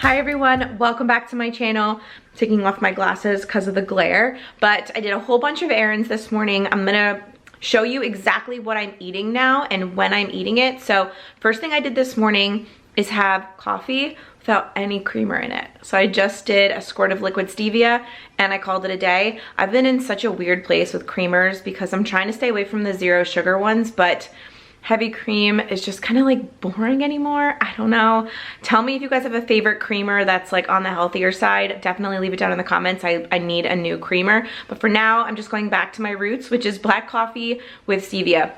Hi everyone, welcome back to my channel. I'm taking off my glasses because of the glare, but I did a whole bunch of errands this morning. I'm gonna show you exactly what I'm eating now and when I'm eating it. So first thing I did this morning is have coffee without any creamer in it. So I just did a squirt of liquid stevia and I called it a day. I've been in such a weird place with creamers because I'm trying to stay away from the zero sugar ones, but heavy cream is just kind of like boring anymore. I don't know. Tell me if you guys have a favorite creamer that's like on the healthier side. Definitely leave it down in the comments. I need a new creamer. But for now, I'm just going back to my roots, which is black coffee with stevia.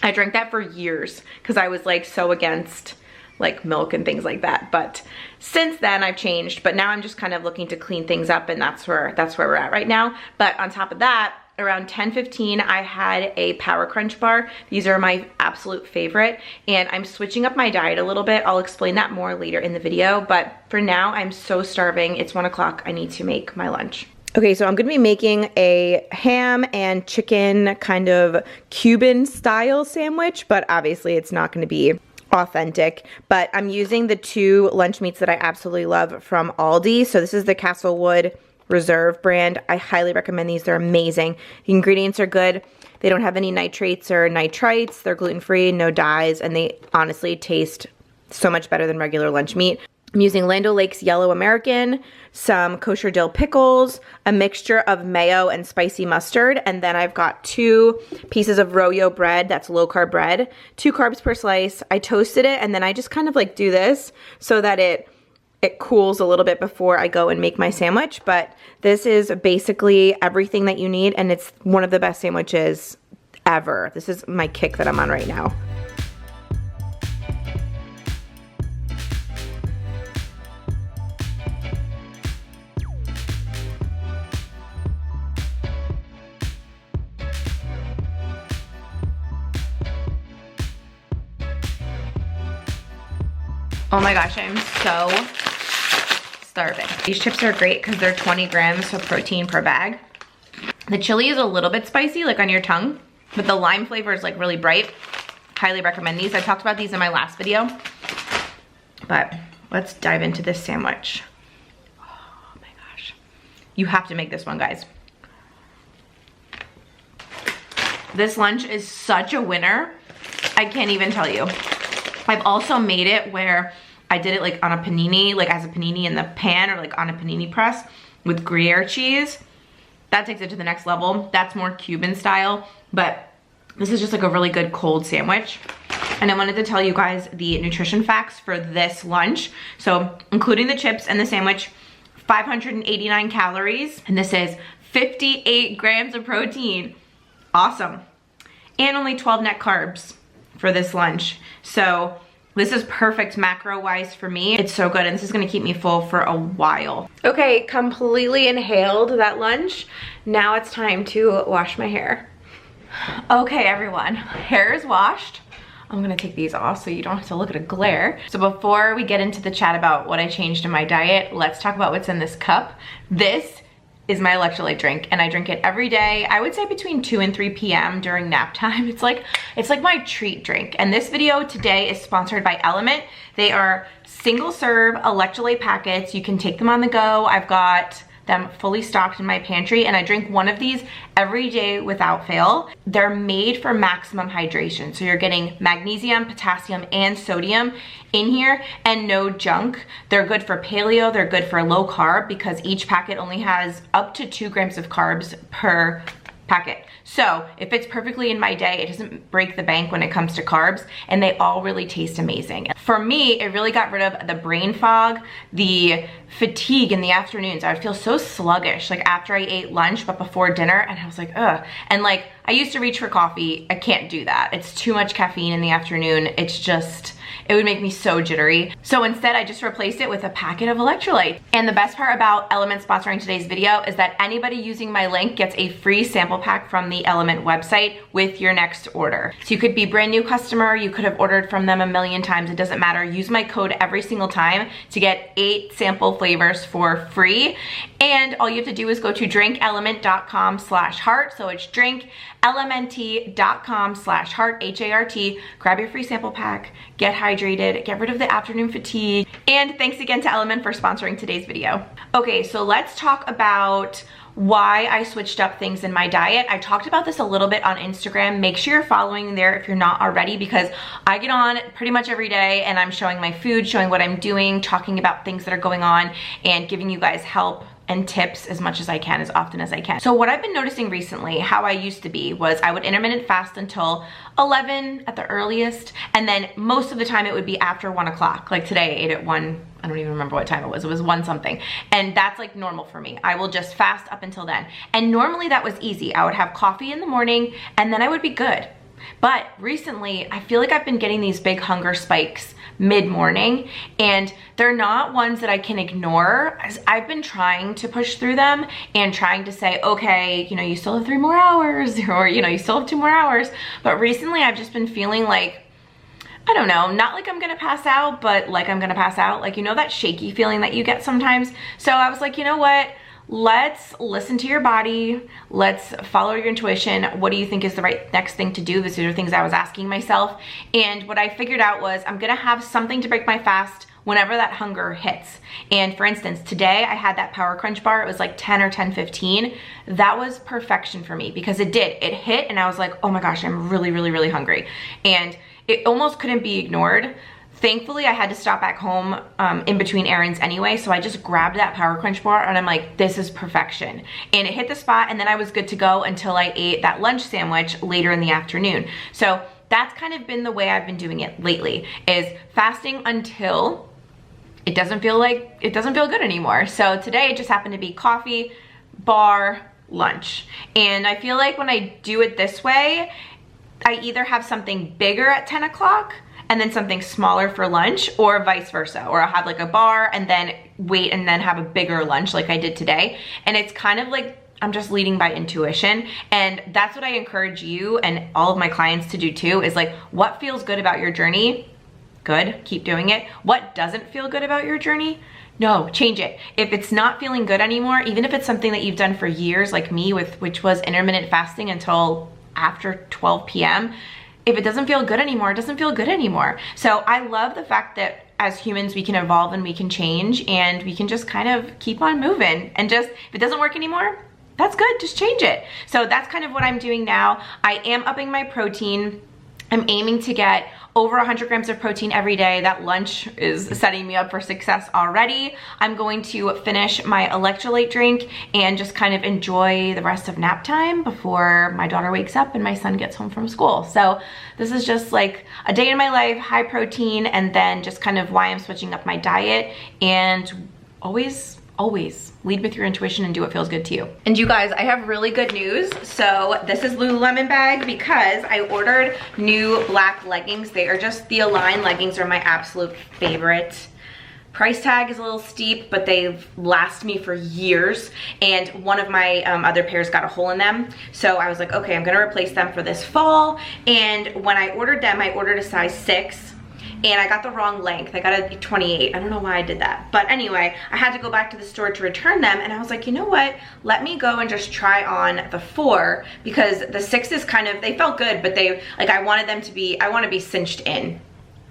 I drank that for years because I was like so against like milk and things like that. But since then I've changed, but now I'm just kind of looking to clean things up, and that's where we're at right now. But on top of that, around 10:15, I had a Power Crunch bar. These are my absolute favorite, and I'm switching up my diet a little bit. I'll explain that more later in the video, but for now, I'm so starving. It's 1 o'clock. I need to make my lunch. Okay, so I'm gonna be making a ham and chicken kind of Cuban style sandwich, but obviously it's not gonna be authentic, but I'm using the two lunch meats that I absolutely love from Aldi. So this is the Castlewood Reserve brand. I highly recommend these. They're amazing. The ingredients are good. They don't have any nitrates or nitrites. They're gluten-free, no dyes, and they honestly taste so much better than regular lunch meat. I'm using Land O'Lakes Yellow American, some kosher dill pickles, a mixture of mayo and spicy mustard, and then I've got 2 pieces of Royo bread, that's low carb bread, 2 carbs per slice. I toasted it, and then I just kind of like do this so that it cools a little bit before I go and make my sandwich. But this is basically everything that you need, and it's one of the best sandwiches ever. This is my kick that I'm on right now. Oh my gosh, I'm so starving. These chips are great because they're 20 grams of protein per bag. The chili is a little bit spicy, like on your tongue, but the lime flavor is like really bright. Highly recommend these. I talked about these in my last video, but let's dive into this sandwich. Oh my gosh. You have to make this one, guys. This lunch is such a winner. I can't even tell you. I've also made it where I did it like on a panini, like as a panini in the pan, or like on a panini press with Gruyere cheese. That takes it to the next level. That's more Cuban style, but this is just like a really good cold sandwich. And I wanted to tell you guys the nutrition facts for this lunch. So including the chips and the sandwich, 589 calories, and this is 58 grams of protein. Awesome. And only 12 net carbs for this lunch. So this is perfect macro-wise for me. It's so good, and this is gonna keep me full for a while. Okay, completely inhaled that lunch. Now it's time to wash my hair. Okay, everyone, hair is washed. I'm gonna take these off so you don't have to look at a glare. So before we get into the chat about what I changed in my diet, let's talk about what's in this cup. This is my electrolyte drink, and I drink it every day. I would say between 2 and 3 p.m. during nap time. It's like my treat drink. And this video today is sponsored by Element. They are single serve electrolyte packets. You can take them on the go. I've got them fully stocked in my pantry, and I drink one of these every day without fail. They're made for maximum hydration. So you're getting magnesium, potassium, and sodium in here, and no junk. They're good for paleo, they're good for low carb, because each packet only has up to 2 grams of carbs per packet. So it fits perfectly in my day. It doesn't break the bank when it comes to carbs, and they all really taste amazing. For me, it really got rid of the brain fog, the fatigue in the afternoons. I would feel so sluggish, like after I ate lunch, but before dinner, and I was like, ugh. And like, I used to reach for coffee. I can't do that. It's too much caffeine in the afternoon. It's just, it would make me so jittery. So instead, I just replaced it with a packet of electrolyte. And the best part about Element sponsoring today's video is that anybody using my link gets a free sample pack from the Element website with your next order. So you could be a brand new customer, you could have ordered from them a million times, it doesn't matter. Use my code every single time to get 8 sample flavors for free. And all you have to do is go to drinkelement.com/heart. So it's drinkelement.com/heart, HART. Grab your free sample pack, get hydrated, hydrated, get rid of the afternoon fatigue. And thanks again to Element for sponsoring today's video. Okay, so let's talk about why I switched up things in my diet. I talked about this a little bit on Instagram. Make sure you're following there if you're not already, because I get on pretty much every day and I'm showing my food, showing what I'm doing, talking about things that are going on, and giving you guys help and tips as much as I can, as often as I can. So what I've been noticing recently, how I used to be, was I would intermittent fast until 11 at the earliest, and then most of the time it would be after 1 o'clock. Like today I ate at 1, I don't even remember what time it was 1 something. And that's like normal for me. I will just fast up until then. And normally that was easy. I would have coffee in the morning and then I would be good. But recently, I feel like I've been getting these big hunger spikes mid-morning, and they're not ones that I can ignore, as I've been trying to push through them and trying to say, okay, you know, you still have 3 more hours, or, you know, you still have 2 more hours. But recently I've just been feeling like, I don't know, not like I'm gonna pass out, but like I'm gonna pass out. Like, you know, that shaky feeling that you get sometimes. So I was like, you know what? Let's listen to your body. Let's follow your intuition. What do you think is the right next thing to do? These are things I was asking myself. And what I figured out was I'm gonna have something to break my fast whenever that hunger hits. And for instance, today I had that Power Crunch bar. It was like 10 or 10:15. That was perfection for me because it hit and I was like, oh my gosh, I'm really, really, really hungry. And it almost couldn't be ignored. Thankfully, I had to stop back home in between errands anyway, so I just grabbed that Power Crunch bar and I'm like, this is perfection. And it hit the spot, and then I was good to go until I ate that lunch sandwich later in the afternoon. So that's kind of been the way I've been doing it lately, is fasting until it doesn't feel good anymore. So today it just happened to be coffee, bar, lunch. And I feel like when I do it this way, I either have something bigger at 10 o'clock and then something smaller for lunch, or vice versa. Or I'll have like a bar and then wait and then have a bigger lunch like I did today. And it's kind of like I'm just leading by intuition. And that's what I encourage you and all of my clients to do too, is like, what feels good about your journey? Good, keep doing it. What doesn't feel good about your journey? No, change it. If it's not feeling good anymore, even if it's something that you've done for years like me, which was intermittent fasting until after 12 p.m., if it doesn't feel good anymore, it doesn't feel good anymore. So I love the fact that as humans, we can evolve and we can change and we can just kind of keep on moving, and just, if it doesn't work anymore, that's good, just change it. So that's kind of what I'm doing now. I am upping my protein. I'm aiming to get over 100 grams of protein every day. That lunch is setting me up for success already. I'm going to finish my electrolyte drink and just kind of enjoy the rest of nap time before my daughter wakes up and my son gets home from school. So this is just like a day in my life, high protein, and then just kind of why I'm switching up my diet. And always lead with your intuition and do what feels good to you. And you guys, I have really good news. So this is Lululemon bag because I ordered new black leggings. They are just the Align leggings, are my absolute favorite. Price tag is a little steep, but they've lasted me for years. And one of my other pairs got a hole in them. So I was like, okay, I'm gonna replace them for this fall. And when I ordered them, I ordered a size 6. And I got the wrong length. I got a 28. I don't know why I did that. But anyway, I had to go back to the store to return them. And I was like, you know what? Let me go and just try on the 4, because the 6 is kind of, they felt good, but they, like, I wanted them to be, I want to be cinched in.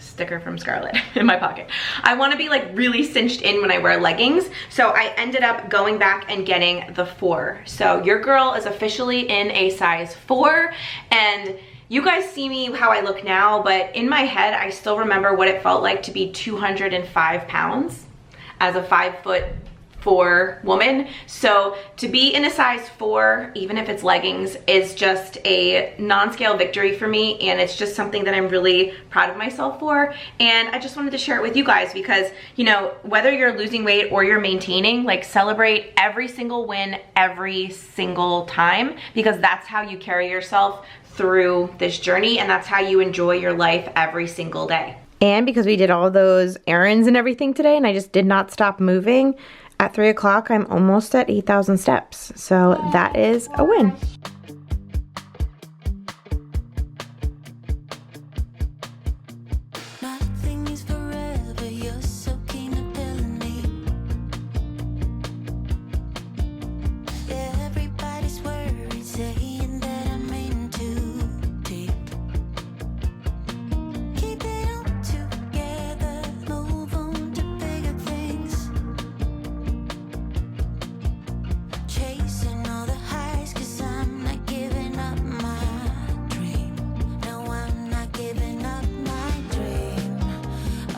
Sticker from Scarlett in my pocket. I want to be like really cinched in when I wear leggings. So I ended up going back and getting the 4. So your girl is officially in a size 4. And you guys see me how I look now, but in my head, I still remember what it felt like to be 205 pounds as a 5'4" woman. So to be in a size 4, even if it's leggings, is just a non-scale victory for me. And it's just something that I'm really proud of myself for. And I just wanted to share it with you guys because, you know, whether you're losing weight or you're maintaining, like, celebrate every single win every single time, because that's how you carry yourself through this journey, and that's how you enjoy your life every single day. And because we did all those errands and everything today, and I just did not stop moving, at 3 o'clock I'm almost at 8,000 steps. So that is a win.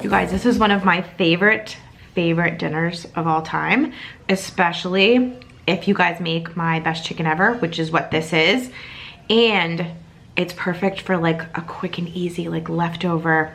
You guys, this is one of my favorite dinners of all time, especially if you guys make my best chicken ever, which is what this is. And it's perfect for like a quick and easy like leftover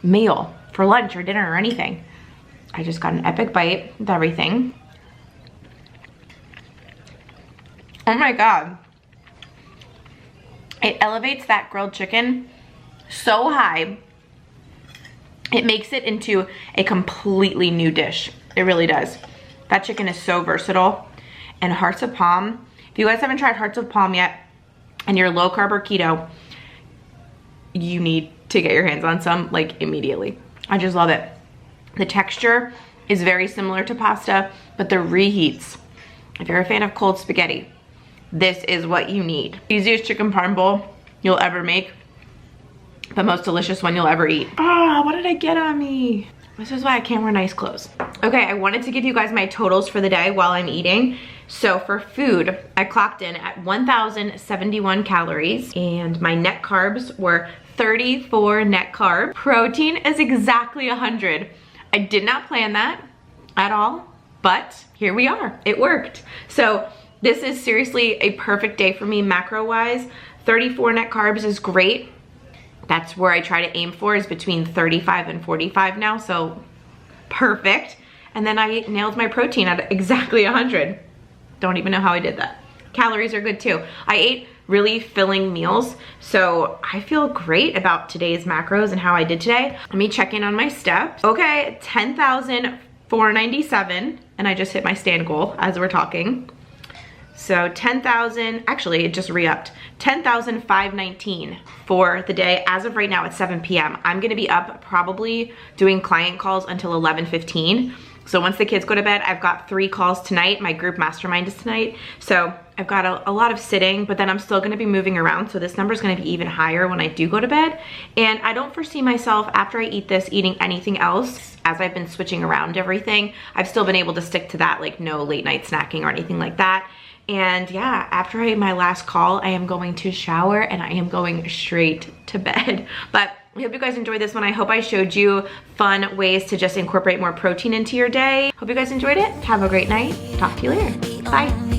meal for lunch or dinner or anything. I just got an epic bite with everything. Oh my God. It elevates that grilled chicken so high. It makes it into a completely new dish. It really does. That chicken is so versatile. And hearts of palm, if you guys haven't tried hearts of palm yet and you're low carb or keto, you need to get your hands on some like immediately. I just love it. The texture is very similar to pasta, but the reheats. If you're a fan of cold spaghetti, this is what you need. Easiest chicken parm bowl you'll ever make. The most delicious one you'll ever eat. Ah, what did I get on me? This is why I can't wear nice clothes. Okay, I wanted to give you guys my totals for the day while I'm eating. So for food, I clocked in at 1,071 calories and my net carbs were 34 net carbs. Protein is exactly 100. I did not plan that at all, but here we are. It worked. So this is seriously a perfect day for me macro-wise. 34 net carbs is great. That's where I try to aim for, is between 35 and 45 now, so perfect. And then I nailed my protein at exactly 100. Don't even know how I did that. Calories are good too. I ate really filling meals, so I feel great about today's macros and how I did today. Let me check in on my steps. Okay, 10,497, and I just hit my stand goal as we're talking. So 10,000, actually it just re-upped, 10,519 for the day. As of right now at 7 p.m. I'm gonna be up probably doing client calls until 11:15. So once the kids go to bed, I've got 3 calls tonight. My group mastermind is tonight. So I've got a lot of sitting, but then I'm still gonna be moving around. So this number is gonna be even higher when I do go to bed. And I don't foresee myself, after I eat this, eating anything else. As I've been switching around everything, I've still been able to stick to that, like no late night snacking or anything like that. And yeah, after I eat my last call, I am going to shower and I am going straight to bed. But I hope you guys enjoyed this one. I hope I showed you fun ways to just incorporate more protein into your day. Hope you guys enjoyed it. Have a great night. Talk to you later. Bye.